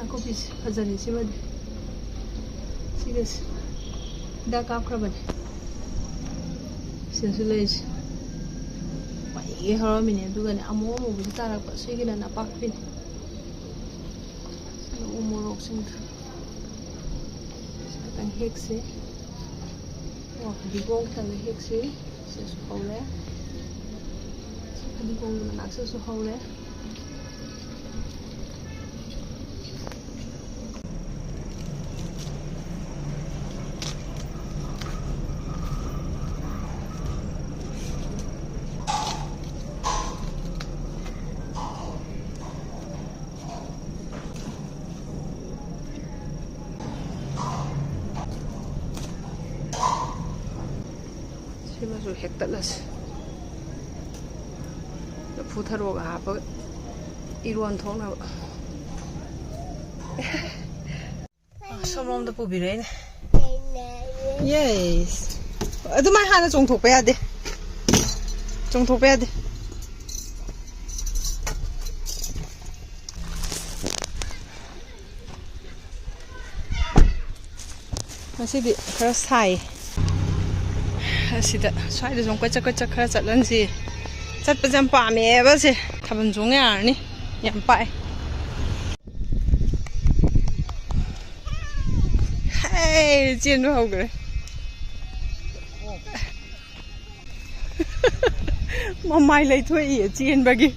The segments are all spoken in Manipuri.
Nakopis fazari sibad. Sigas. Da kapraban. Sensulage. Mai haramini dugani amo mo butara pa sigila na pakpin. Sana umurok sing. Ang hexe. Wah, digong tang hexe. Sesu hole. Digong na sesu hole. Masuk hektar las. Putar woga apa? Iruan thong na. Somrom da pubirain. Yes. Adu mai hana chong thok pa ya de. Chong thok pa ya de. Masih di keras sai. Asida swai da jong kwacha khara chatlan si chat pa jam pa me ba se thaban jong ya ni yam pai hey chen ro gre mamai lai thoi ye chen ba gi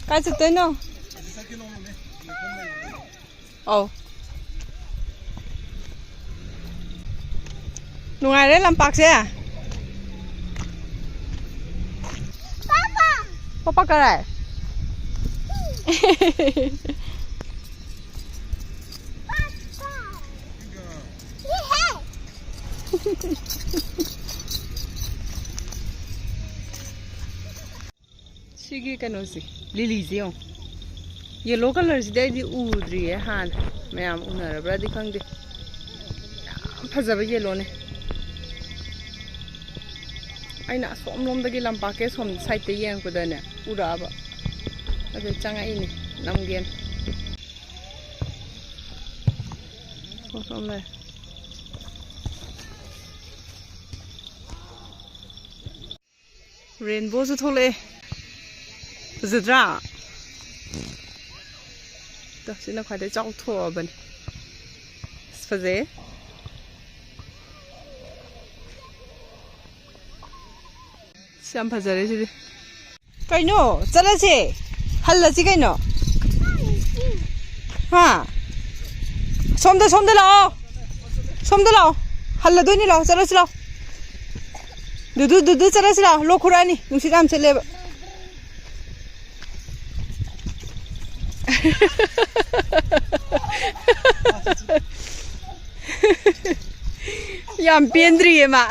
ka chat te no oh nungai đấy làm bạc xe à? Papa cái này. Sige cái nó gì? Lily gì không? Yellow color gì đấy đi udri है हाँ मैं आम उन्हें रबड़ा दिखाऊंगी फंसा भी yellow ने aina som lom dagi lampa ke som side te yang ko dane ura ba ade changa ini namgen som le rainbow su thole zidra to sina khwa de chau tho ban sfaze Siam phazare si kai no chala che halla chi kai no ha somda lao halla doi ni lao chala si lao du chala si lao lo khurani nusi kam chele ba yam pendri ma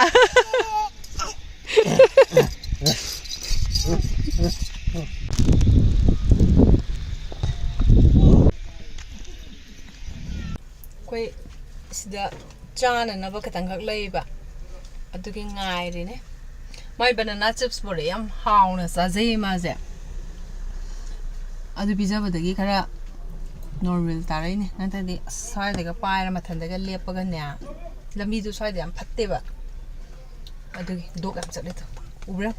koi sida chana na ba katang khak lei ba adugi ngai ri ne mai banana chips bore yam hauna sa jei ma je adu pizza ba dagi khara normal tarai ne nanta di sai daga paira mathan daga lepaga ne lambi du sai de yam phatte ba adugi dog am chale to ubra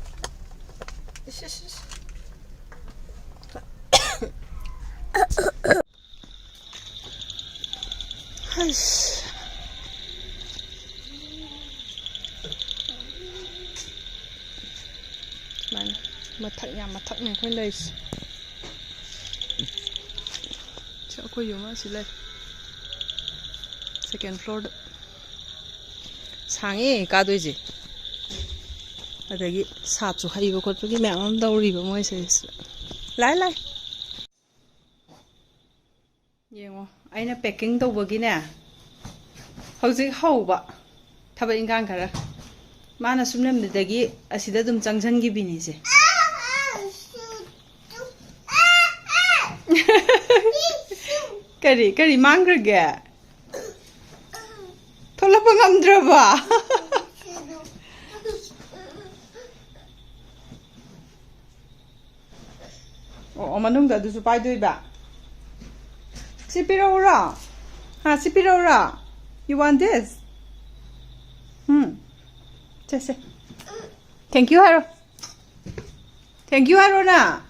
mathak này khơi lấy chỗ khơi dùng á xí lấy second floor sáng cá đuôi gì ở đây sát chỗ hay vào cái mẹ ông đâu đi vào môi sẽ lái nhiều không anh là packing đâu vào cái nè hậu gì hậu bạ thà vậy ngang cả rồi mà nó sum nem để cái asida dum changjan cái bini gì Kari mang raga. Thola pangam draba. ꯑꯣ ꯃꯅꯨꯡꯗ ꯑꯗꯨꯁꯨ ꯄꯥꯏꯗꯣꯏꯕ ꯁꯤ ꯄꯤꯔꯛꯎꯔꯣ ꯍꯥ ꯁꯤ ꯄꯤꯔꯛꯎꯔꯣ you want this say thank you 하로 thank you 하로나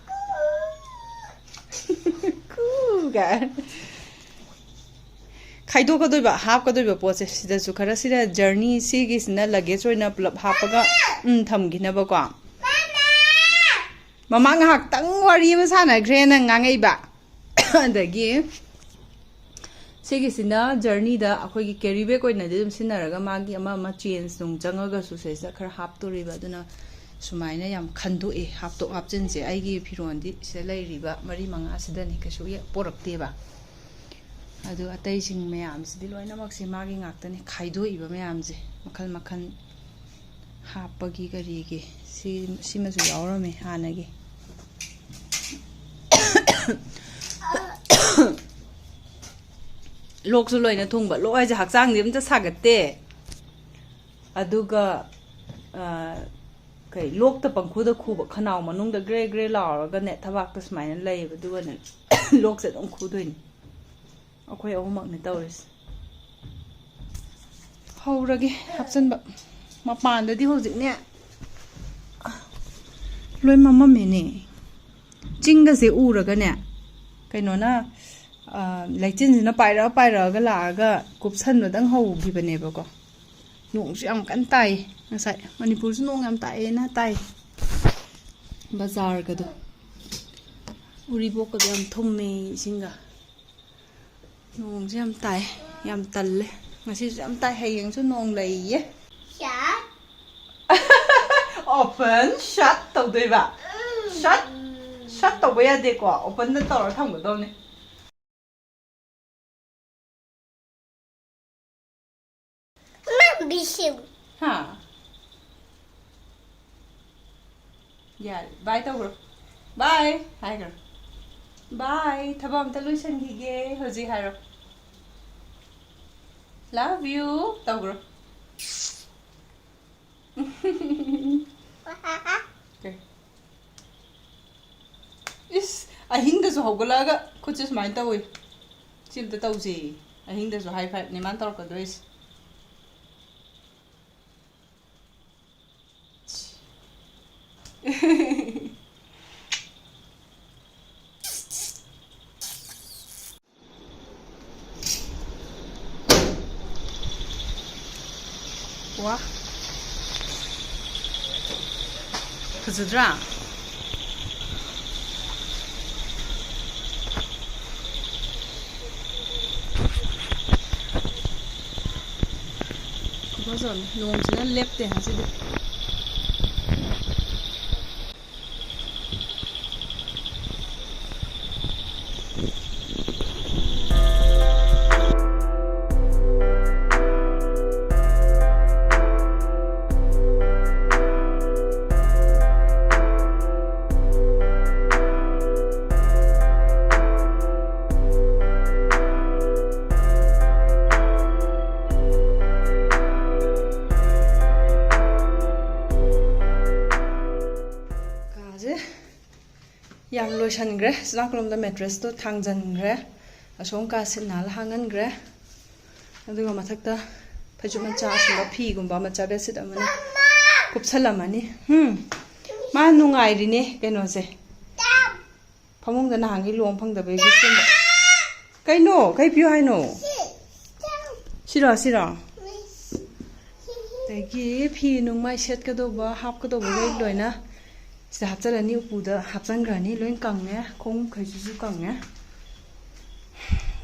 쿠가 खाइदोकदोइबा हापकदोइबा पोसे सिदासु खरा सिदा जर्नी सिगिसना लगेज ओइना पुलप हापगा थमगिनबको ममा ngahak tang wari ma sanagre na ngangaiba adagi सिगिसना जर्नी दा अखोगी कैरी बैग ओइना दि दum सिनरागा मागी अमा अमा चेंज नुंग चंगागा सु सेसा खरा हापतोरिबा दुना सुमाइना याम खंदोए हापतो हापचिनसे आइगी फिरोंदी से लैरिबा मरी मंगा सिदनी कशु ये पोरक्तेबा अदु अतैसिंग मयाम सिदि लोइनमक से मागी ngakतने खाइदोइबा मयामजे मखल मखन हापगी करिगे सिमसु यावरमे हानगे लोकसु लोइना थोंबा लोइजे हक्चांग दि अमता सागत्ते अदुगा कई लोक त पंखुदा खुबा खनाव मनुंग द ग्रे ग्रे लावरगा ने थबाक त स्माइना लैबा दुगने लोक से दम खुदोइन अखोय अहुमकने तौरिस हौरगे हपचनबा मपानददि होजिकने लोइ मममेने चिंगसे उरगने कैनोना लैचिनसिना पाइरगा लागा कुपसनबदंग हौगिबनेबको नोंसु याम कन ताई ngasai manipur su nong yam tae na tai bazar ga do uri bok ga yam thomme singa nong yam tai yam talle ngasi yam tai hayeng su nong lei ye shut open shut tau doi ba shut tau ba ya de ko open da tau ra tham ga do ne ma bishu ha Yeah, bye to bro. Bye. Hi girl. Bye. Thabam talusan gige hoji haro. Love you. To bro. Okay. Is ahing da so hogolaga kuchis mind ta hoy. Sim ta tauji. Ahing da so high five ne man tor ka dois. Wah, fazedra. Bazon, nong sina lepte hasidi. Yang lotion gre, snaklom da mattress to thangjan gre, asong ka sinal hangan gre. Aduga mathakta phajuma cha sumba phi gumba macha besit amani kupsalamani. Ma nungai ri ne keno se. Phamung da nahangi lom phangda be gi simba. Kaino, kai piu hai no. Sira sira. Tagi phi nungmai set ka do ba hap ka do ba gai loina. Sẽ hấp cho là new puder hấp sang rồi ní lên cẳng nhé không khởi chú cẳng nhé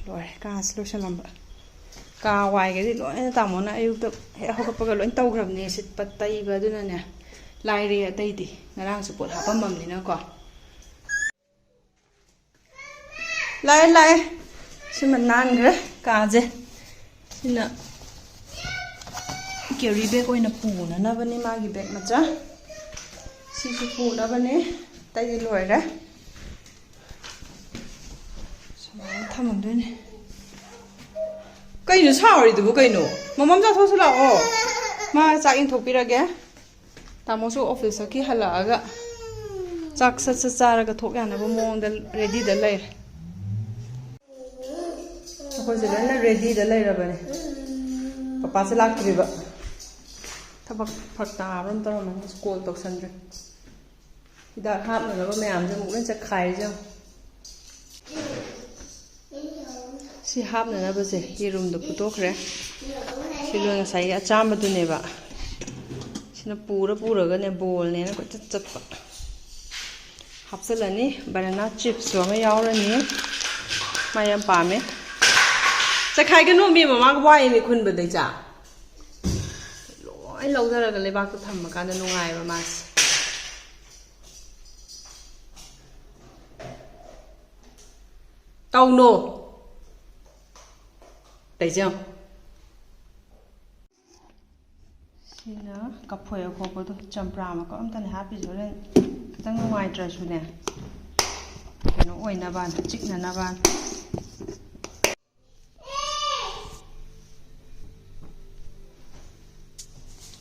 rồi ca solution làm vậy ca hoài cái gì lỗi tao muốn là yêu tập hệ học cái lỗi tàu gặp nè xịt bật tay vào đây nè lai đi tay thì nó đang sự bột hấp mầm thì nó còn lại xin mình nan rồi ca gì xin nè kiểu đi bé coi nó phù nó vẫn đi mang cái bé mà cha Sisu pu na bane tai di loi ra sama thamam de ne kai nu sa ri du kai nu mamam ja thosu la o ma cha in thok pi ra ge ta mo su office ki hala ga ꯆꯥꯛ ꯁꯠ ꯁꯠ ꯆꯥꯔꯒ ꯊꯣꯛ ꯌꯥꯅꯕ ꯃꯑꯣꯡꯗ ꯔꯦꯗꯤꯗ ꯂꯩꯔꯦ ꯑꯩꯈꯣꯏꯁꯦ ꯂꯣꯏꯅ ꯔꯦꯗꯤꯗ ꯂꯩꯔꯕꯅꯦ ꯄꯄꯥꯁꯦ ꯂꯥꯛꯇ꯭ꯔꯤꯕ ꯊꯕꯛ ꯐꯔꯛ ꯇꯥꯕ ꯑꯃ ꯇꯧꯔꯝꯃꯅꯤ ꯀꯣꯜ ꯇꯧꯁꯟꯗ꯭ꯔꯦ ꯍꯤꯗꯥꯛ ꯍꯥꯞꯅꯅꯕ ꯃꯌꯥꯝꯁꯦ ꯑꯃꯨꯛ ꯂꯣꯏ ꯆꯠꯈꯥꯏꯔꯤꯁꯦ ꯁꯤ ꯍꯥꯞꯅꯅꯕꯁꯦ ꯌꯦꯔꯨꯝꯗꯣ ꯐꯨꯠꯇꯣꯛꯈ꯭ꯔꯦ ꯁꯤ ꯂꯣꯏ ꯉꯁꯥꯏꯒꯤ ꯑꯆꯥꯝꯕꯗꯨꯅꯦꯕ ꯁꯤꯅ ꯄꯨꯔꯒꯅꯦ ꯕꯣꯜꯅꯦꯅ ꯀꯣꯏꯆꯠ ꯆꯠꯄ ꯍꯥꯞꯆꯤꯜꯂꯅꯤ ꯕꯅꯥꯅꯥ ꯆꯤꯞꯁꯨ ꯑꯃ ꯌꯥꯎꯔꯅꯤ ꯃꯥ ꯌꯥꯝ ꯄꯥꯝꯃꯦ ꯆꯈꯥꯏꯒꯅꯨ ꯃꯤ ꯃꯃꯥꯒ ꯋꯥꯏꯅꯦ ꯈꯨꯟꯕꯗꯩ ꯆꯥ ꯂꯣꯏ ꯂꯧꯊꯔꯒ ꯂꯩꯕꯥꯛꯇ ꯊꯝꯃꯀꯥꯟꯗ ꯅꯨꯡꯉꯥꯏꯕ ꯃꯥꯁꯦ ꯇꯧꯅꯣ ꯇꯩꯖꯝ ꯁꯤꯅ ꯀꯐꯣꯏ ꯑꯈꯣꯛꯄꯗꯣ ꯆꯝꯄ꯭ꯔꯥ ꯃꯀꯛ ꯑꯝꯇꯅꯦ ꯍꯥꯞꯄꯤꯁꯦ ꯍꯣꯔꯦꯟ ꯈꯤꯇꯪ ꯅꯨꯡꯉꯥꯏꯇ꯭ꯔꯁꯨꯅꯦ ꯀꯩꯅꯣ ꯑꯣꯏꯅꯕꯅ ꯆꯤꯛꯅꯅꯕꯅ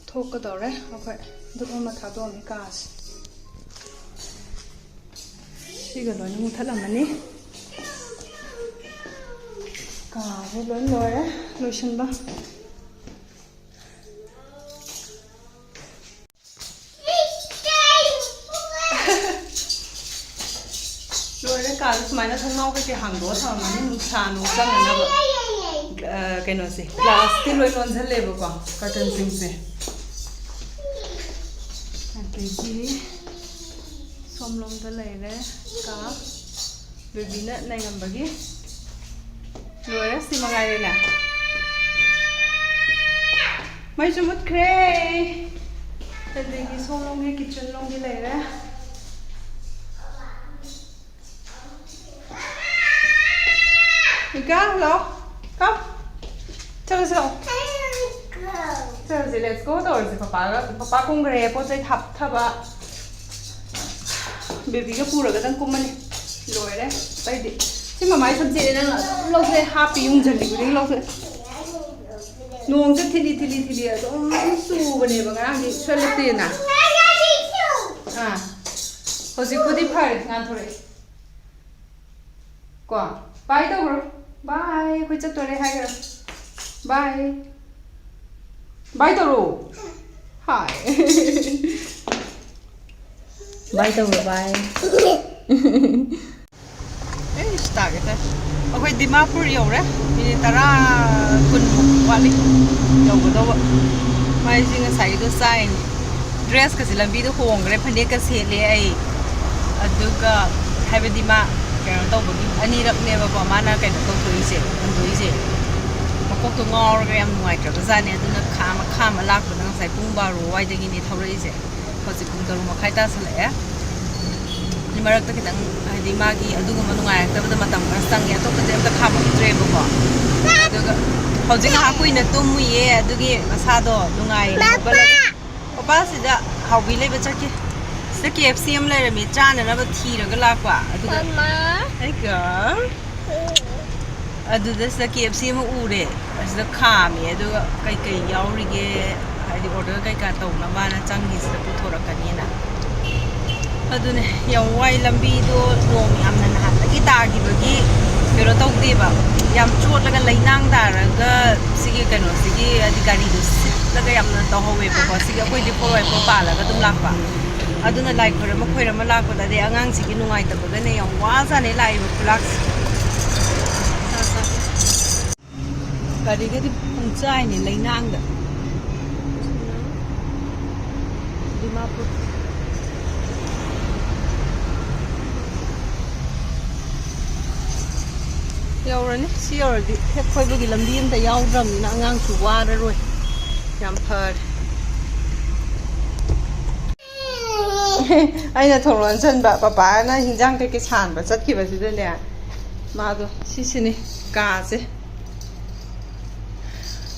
ꯊꯣꯛꯀꯗꯧꯔꯦ ꯑꯩꯈꯣꯏ ꯗꯨꯛ ꯑꯃ ꯊꯥꯗꯣꯛꯑꯝꯃꯤ ꯀꯥꯁꯦ ꯁꯤꯒ ꯂꯣꯏꯅ ꯃꯨꯊꯠꯂꯝꯃꯅꯤ ꯀꯥꯁꯦ ꯂꯣꯏ ꯂꯣꯏꯔꯦ ꯂꯣꯏꯁꯤꯟꯕ ꯂꯣꯏꯔꯦ ꯀꯥꯁꯦ ꯁꯨꯃꯥꯏꯅ ꯊꯣꯡꯅꯥꯎ ꯀꯩꯀꯩ ꯍꯥꯡꯗꯣꯛꯑ ꯊꯝꯃꯝꯃꯅꯤ ꯅꯨꯡꯁꯥ ꯅꯨꯡ ꯆꯪꯅꯅꯕ ꯀꯩꯅꯣꯁꯦ ꯒ꯭ꯂꯥꯁꯇꯤ ꯂꯣꯏ ꯂꯣꯟꯁꯤꯜꯂꯦꯕꯀꯣ ꯀꯔꯇꯟꯁꯤꯡꯁꯦ ꯑꯗꯒꯤ ꯁꯣꯝꯂꯣꯝꯗ ꯂꯩꯔꯦ ꯀꯥ ꯕꯦꯕꯤꯅ ꯂꯩꯔꯝꯕꯒꯤ ꯂꯣꯏꯔꯦ ꯁꯤ ꯃꯉꯥꯏꯔꯦꯅꯦ ꯃꯩꯁꯨ ꯃꯨꯠꯈ꯭ꯔꯦ ꯑꯗꯒꯤ ꯁꯣꯝꯂꯣꯝꯒꯤ ꯀꯤꯠꯆꯟ ꯂꯣꯝꯒꯤ ꯂꯩꯔꯦ Mika, hello. Come. Chalo, chalo. Chalo, let's go. Tawse papa kungre pot chai thaba. Baby ka pura ka dang kumani. Loire. Pai di. Si mamai sabji le nang lo se happy yung jali buding lo se. Nuong se thili adom su bane ba ngang di swelete na. Ah. Hosi pudi phar ngan thore. Ko. Bye to bro. Bye. Koi chat tore hai gar. Bye. Bye to ro. Hi. Bye to bro. Bye. Eh, start it. Okay, Dimapur yore. Minit tara kun wali. Yogo do. Mai singa sai do sign. Dress kasi lambi do hongre phane ka sele ai. Aduga habedi ma kaya tawbagi anirakneba mana kaya tawthoise andoise makokto ngawraga yam nuaitraba jani aduna khama lakpana ngasai pung 12 waidagi ni thaureise hojik pung 3 makhai ta salae ni marakta kitang hadi magi aduga manungairaktabada matam sangi atopade amta khama utreba ko aduga hojik ha kuina tumuye adugi masado nungai papa sida haubi leba chake the KFC am later me chan and about tea or galakwa. Hey girl. I do this the KFC am ure as the calm ye do kai yaurige I the order kai kato namana changi the putora kanina. Adune young white lambido long yam and hat the guitar give a gig. Pero talk diva yam chort like a lainang daraga sigi cano sigi the ganidus like I am not the whole way for sigi away the poor pala got the lakpa. Aduna like for a makwira malako that the angang sigi nuaita bagane yung waza ni live flux. Kari gadi punchay ni lainang da. Dimapur. Yaurani si yaurdi hep khoi bagi lambi amta yaudram na angang su wara roi. Yam phad. Aina thongron chan ba papa na hinjang ke chan ba chat ki ba si ne ma do si ni ka se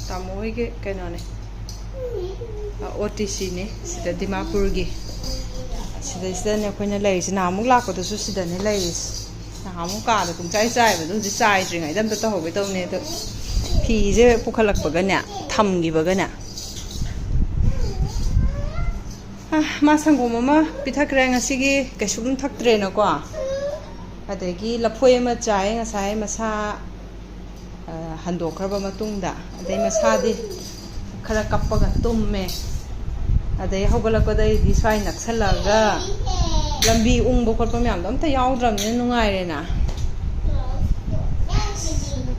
tamoi ke kaino ne OTC ne sida Dimapur gi sida ne khoina lai si na muk lak ko su sida ne lai na muk ka da kum chai chai ba du ji chai jing ai dam ta ho be taw ne to phi je pukhalak ba ga ne tham gi ba ga ne मा संगोम अमा पिथक्रे ngасigi kaisum thaktre na ko adagi lafoi ama chai ngasai masa handokhraba matungda adai masadi khara kappaga tumme adai hogalakadai di swai naksalaga lambi ungbo khotpa myam dam ta yaudramne nungai rena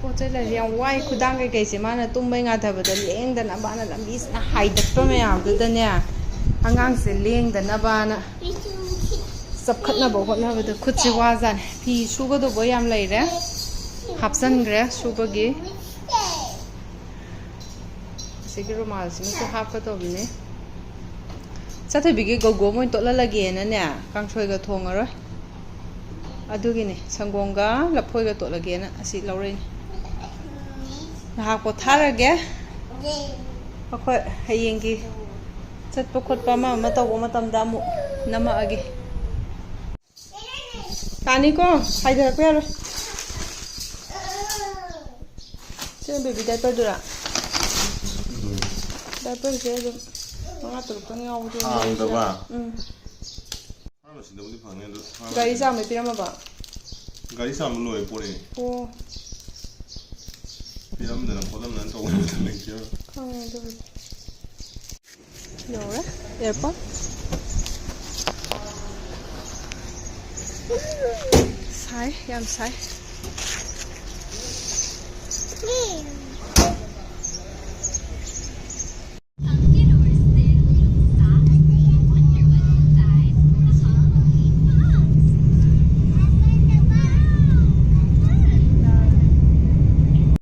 poche la yang wai khudang kai se mana tumbai nga thabada lengdana bana lambi na haidatpa myam du da ne angang se lengdana bana sabkhatna bo hotna bada khutsi wazan phi suga do bo yam leire hapsan gre subagi sigi romal sinu to hapka to bine sathe bigi gogo moi to la lage na ne kangsoi ga thongaro adugine sangonga laphoi ga to lage na asi laure ha ko tharage akoi hayengi chatpa khotpa ma taw matamda mu nama age tani ko haidar ko yaro che baby diaper dura diaper je do ma tur tang yaw do da ba ano sin da budi phang ne do gari sa me pirama ba gari sam loi pore o piram da podam nan to ne kyo khang do yora airport sai yam sai